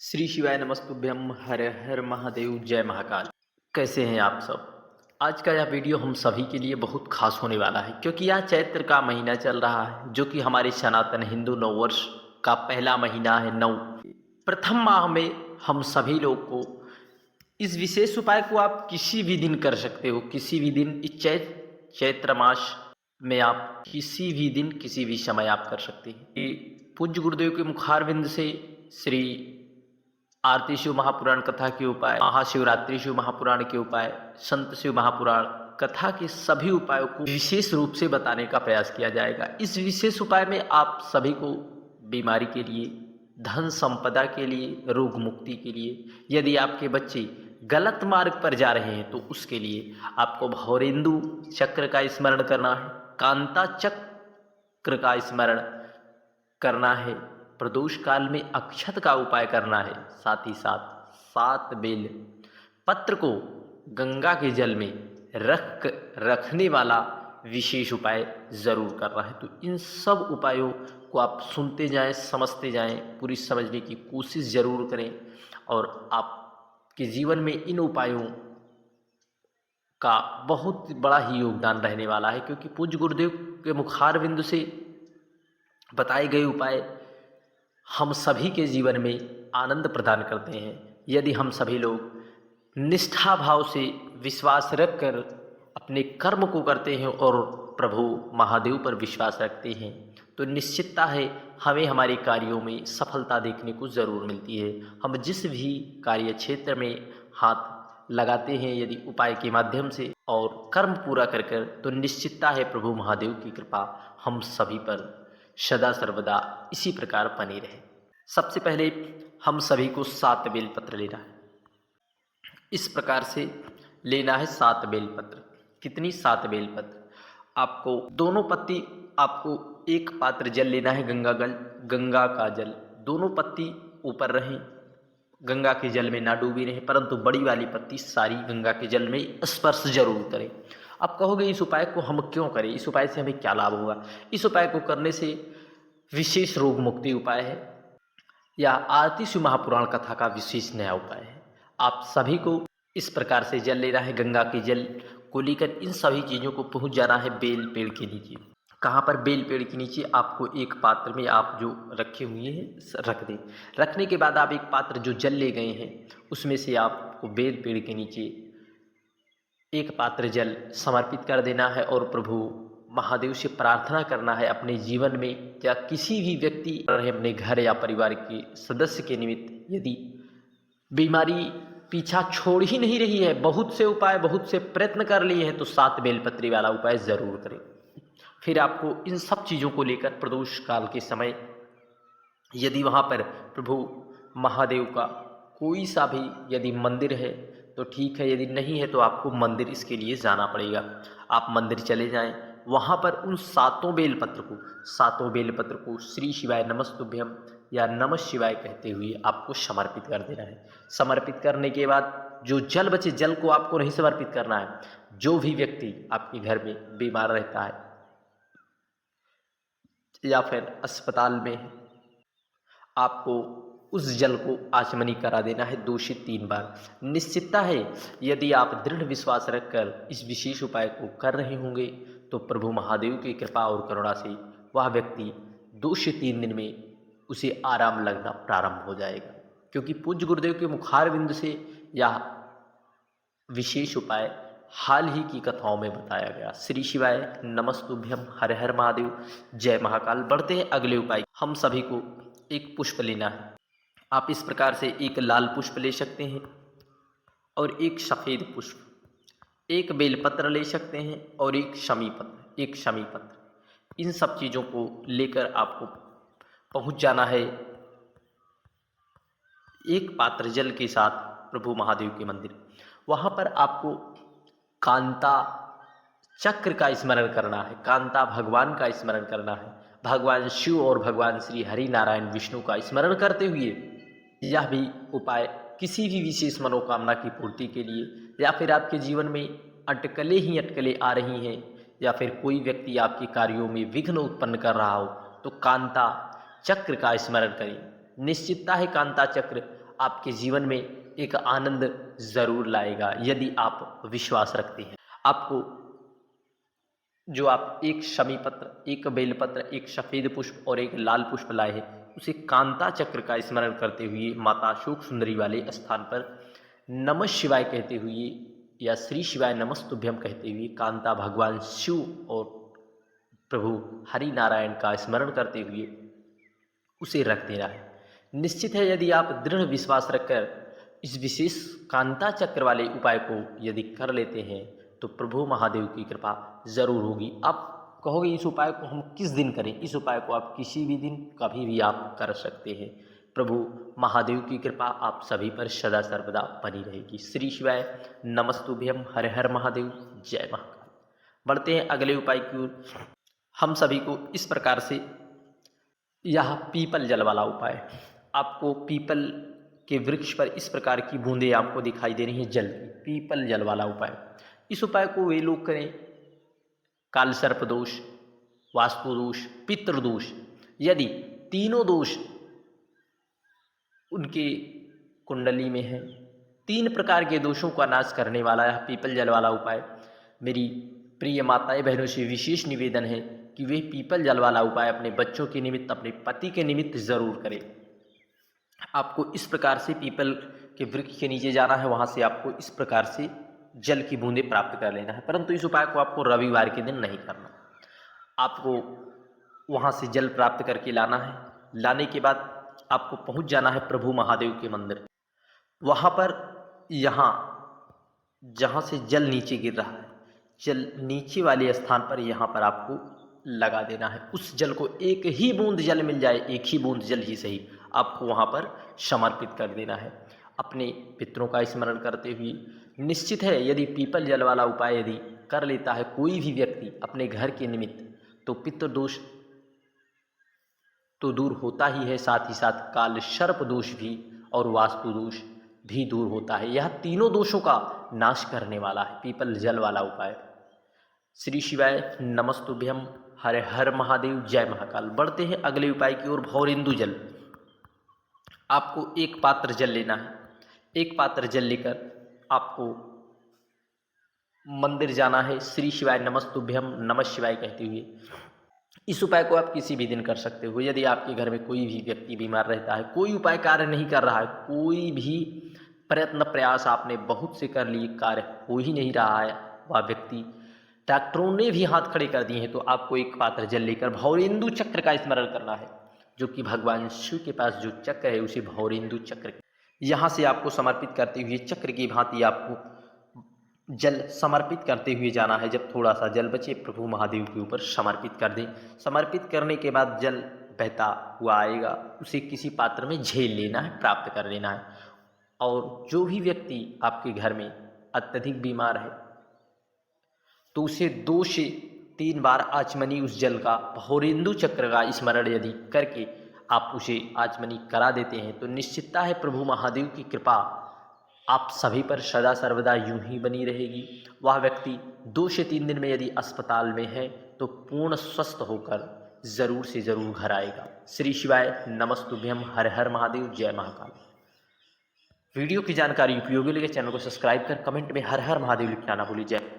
श्री शिवाय नमस्तुभ्यम हर हर महादेव जय महाकाल। कैसे हैं आप सब। आज का यह वीडियो हम सभी के लिए बहुत खास होने वाला है क्योंकि यह चैत्र का महीना चल रहा है जो कि हमारे सनातन हिंदू नववर्ष का पहला महीना है। प्रथम माह में हम सभी लोग को इस विशेष उपाय को आप किसी भी दिन कर सकते हो। किसी भी दिन इस चैत्र मास में आप किसी भी दिन किसी भी समय आप कर सकते हैं। ये पूज्य गुरुदेव के मुखारविंद से श्री आरती शिव महापुराण कथा के उपाय, महाशिवरात्रि शिव महापुराण के उपाय, संत शिव महापुराण कथा के सभी उपायों को विशेष रूप से बताने का प्रयास किया जाएगा। इस विशेष उपाय में आप सभी को बीमारी के लिए, धन संपदा के लिए, रोग मुक्ति के लिए, यदि आपके बच्चे गलत मार्ग पर जा रहे हैं तो उसके लिए आपको भौरेंदु चक्र का स्मरण करना है, कांता चक्र का स्मरण करना है, प्रदोष काल में अक्षत का उपाय करना है, साथ ही साथ 7 बेल पत्र को गंगा के जल में रखने वाला विशेष उपाय ज़रूर करना है। तो इन सब उपायों को आप सुनते जाएं, समझते जाएं, पूरी समझने की कोशिश ज़रूर करें और आपके जीवन में इन उपायों का बहुत बड़ा ही योगदान रहने वाला है क्योंकि पूज्य गुरुदेव के मुखारविंद से बताए गए उपाय हम सभी के जीवन में आनंद प्रदान करते हैं। यदि हम सभी लोग निष्ठा भाव से विश्वास रखकर अपने कर्म को करते हैं और प्रभु महादेव पर विश्वास रखते हैं तो निश्चितता है हमें हमारे कार्यों में सफलता देखने को ज़रूर मिलती है। हम जिस भी कार्य क्षेत्र में हाथ लगाते हैं यदि उपाय के माध्यम से और कर्म पूरा कर कर तो निश्चितता है प्रभु महादेव की कृपा हम सभी पर सदा सर्वदा इसी प्रकार बनी रहे। सबसे पहले हम सभी को 7 बेलपत्र लेना है। इस प्रकार से लेना है 7 बेलपत्र। कितनी? 7 बेलपत्र। आपको दोनों पत्ती, आपको एक पात्र जल लेना है, गंगा का जल। दोनों पत्ती ऊपर रहें, गंगा के जल में ना डूबी रहें, परंतु बड़ी वाली पत्ती सारी गंगा के जल में स्पर्श जरूर करें। आप कहोगे इस उपाय को हम क्यों करें, इस उपाय से हमें क्या लाभ होगा। इस उपाय को करने से विशेष रोग मुक्ति उपाय है या आरती शिव महापुराण कथा का विशेष नया उपाय है। आप सभी को इस प्रकार से जल लेना है, गंगा के जल को लेकर इन सभी चीज़ों को पहुंच जाना है बेल पेड़ के नीचे। कहाँ पर? बेल पेड़ के नीचे। आपको एक पात्र में आप जो रखे हुए हैं रख दें। रखने के बाद आप एक पात्र जो जल ले गए हैं उसमें से आपको बेल पेड़ के नीचे एक पात्र जल समर्पित कर देना है और प्रभु महादेव से प्रार्थना करना है अपने जीवन में या किसी भी व्यक्ति अपने घर या परिवार के सदस्य के निमित्त यदि बीमारी पीछा छोड़ ही नहीं रही है, बहुत से उपाय, बहुत से प्रयत्न कर लिए हैं तो 7 बेलपत्री वाला उपाय ज़रूर करें। फिर आपको इन सब चीज़ों को लेकर प्रदोष काल के समय यदि वहाँ पर प्रभु महादेव का कोई सा भी यदि मंदिर है तो ठीक है, यदि नहीं है तो आपको मंदिर इसके लिए जाना पड़ेगा। आप मंदिर चले जाएं, वहाँ पर उन 7 बेलपत्र को श्री शिवाय नमस्तुभ्यम या नमः शिवाय कहते हुए आपको समर्पित कर देना है। समर्पित करने के बाद जो जल बचे, जल को आपको नहीं समर्पित करना है। जो भी व्यक्ति आपके घर में बीमार रहता है या फिर अस्पताल में है, आपको उस जल को आचमनी करा देना है 2 से 3 बार। निश्चितता है यदि आप दृढ़ विश्वास रखकर इस विशेष उपाय को कर रहे होंगे तो प्रभु महादेव की कृपा और करुणा से वह व्यक्ति 2 से 3 दिन में उसे आराम लगना प्रारंभ हो जाएगा क्योंकि पूज्य गुरुदेव के मुखारविंद से यह विशेष उपाय हाल ही की कथाओं में बताया गया। श्री शिवाय नमस्तुभ्यम हर हर महादेव जय महाकाल। बढ़ते हैं अगले उपाय। हम सभी को एक पुष्प लेना है। आप इस प्रकार से एक लाल पुष्प ले सकते हैं और एक सफ़ेद पुष्प, एक बेलपत्र ले सकते हैं और एक शमी पत्र। इन सब चीज़ों को लेकर आपको पहुंच जाना है एक पात्र जल के साथ प्रभु महादेव के मंदिर। वहाँ पर आपको कांता चक्र का स्मरण करना है, कांता भगवान का स्मरण करना है, भगवान शिव और भगवान श्री हरि नारायण विष्णु का स्मरण करते हुए यह भी उपाय किसी भी विशेष मनोकामना की पूर्ति के लिए या फिर आपके जीवन में अटकलें आ रही हैं या फिर कोई व्यक्ति आपके कार्यों में विघ्न उत्पन्न कर रहा हो तो कांता चक्र का स्मरण करें। निश्चितता है कांता चक्र आपके जीवन में एक आनंद ज़रूर लाएगा यदि आप विश्वास रखते हैं। आपको जो आप एक शमी पत्र, एक बेलपत्र, एक सफ़ेद पुष्प और एक लाल पुष्प लाए हैं, उसे कांता चक्र का स्मरण करते हुए माता अशोक सुंदरी वाले स्थान पर नमः शिवाय कहते हुए या श्री शिवाय नमस्तुभ्यम कहते हुए कांता भगवान शिव और प्रभु हरि नारायण का स्मरण करते हुए उसे रख देना है। निश्चित है यदि आप दृढ़ विश्वास रखकर इस विशेष कांता चक्र वाले उपाय को यदि कर लेते हैं तो प्रभु महादेव की कृपा ज़रूर होगी। आप कहोगे इस उपाय को हम किस दिन करें? इस उपाय को आप किसी भी दिन कभी भी आप कर सकते हैं। प्रभु महादेव की कृपा आप सभी पर सदा सर्वदा बनी रहेगी। श्री शिवाय नमस्तुभ्यम, हर हर महादेव, जय महाकाल। बढ़ते हैं अगले उपाय की ओर। हम सभी को इस प्रकार से यह पीपल जल वाला उपाय, आपको पीपल के वृक्ष पर इस प्रकार की बूंदें आपको दिखाई दे रही हैं जल की, पीपल जल वाला उपाय। इस उपाय को वे लोग करें काल सर्प दोष, वास्तु दोष, पितृ दोष, यदि तीनों दोष उनके कुंडली में है, 3 प्रकार के दोषों का नाश करने वाला यह पीपल जल वाला उपाय मेरी प्रिय माताएं बहनों से विशेष निवेदन है कि वे पीपल जल वाला उपाय अपने बच्चों के निमित्त, अपने पति के निमित्त ज़रूर करें। आपको इस प्रकार से पीपल के वृक्ष के नीचे जाना है, वहाँ से आपको इस प्रकार से जल की बूंदें प्राप्त कर लेना है। परंतु इस उपाय को आपको रविवार के दिन नहीं करना। आपको वहाँ से जल प्राप्त करके लाना है। लाने के बाद आपको पहुँच जाना है प्रभु महादेव के मंदिर। वहाँ पर जहाँ से जल नीचे गिर रहा है, जल नीचे वाले स्थान पर यहाँ पर आपको लगा देना है। उस जल को एक ही बूंद जल मिल जाए, एक ही बूंद जल ही सही, आपको वहाँ पर समर्पित कर देना है अपने पितरों का स्मरण करते हुए। निश्चित है यदि पीपल जल वाला उपाय यदि कर लेता है कोई भी व्यक्ति अपने घर के निमित्त, तो पितृ दोष तो दूर होता ही है, साथ ही साथ काल सर्प दोष भी और वास्तु दोष भी दूर होता है। यह तीनों दोषों का नाश करने वाला है पीपल जल वाला उपाय। श्री शिवाय नमस्तुभ्यम, हर हर महादेव, जय महाकाल। बढ़ते हैं अगले उपाय की ओर, भौरेंदु जल। आपको एक पात्र जल लेना है। एक पात्र जल लेकर आपको मंदिर जाना है, श्री शिवाय नमस्तुभ्यम नमः शिवाय कहते हुए। इस उपाय को आप किसी भी दिन कर सकते हो। यदि आपके घर में कोई भी व्यक्ति बीमार रहता है, कोई उपाय कार्य नहीं कर रहा है, कोई भी प्रयत्न प्रयास आपने बहुत से कर लिए, कार्य हो ही नहीं रहा है, वह व्यक्ति डॉक्टरों ने भी हाथ खड़े कर दिए हैं, तो आपको एक पात्र जल लेकर भौरेंदु चक्र का स्मरण करना है, जो कि भगवान शिव के पास जो चक्र है उसे भौरेंदु चक्र, यहाँ से आपको समर्पित करते हुए चक्र की भांति आपको जल समर्पित करते हुए जाना है। जब थोड़ा सा जल बचे प्रभु महादेव के ऊपर समर्पित कर दें। समर्पित करने के बाद जल बहता हुआ आएगा, उसे किसी पात्र में झेल लेना है, प्राप्त कर लेना है। और जो भी व्यक्ति आपके घर में अत्यधिक बीमार है तो उसे 2 से 3 बार आचमनी उस जल का, भौरेंदु चक्र का स्मरण यदि करके आप उसे आचमनी करा देते हैं तो निश्चितता है प्रभु महादेव की कृपा आप सभी पर सदा सर्वदा यूं ही बनी रहेगी। वह व्यक्ति 2 से 3 दिन में यदि अस्पताल में है तो पूर्ण स्वस्थ होकर ज़रूर से ज़रूर घर आएगा। श्री शिवाय नमस्तुभ्यम, हर हर महादेव, जय महाकाल। वीडियो की जानकारी उपयोगी लगे चैनल को सब्सक्राइब कर कमेंट में हर हर महादेव लिखना ना भूलिए। जय।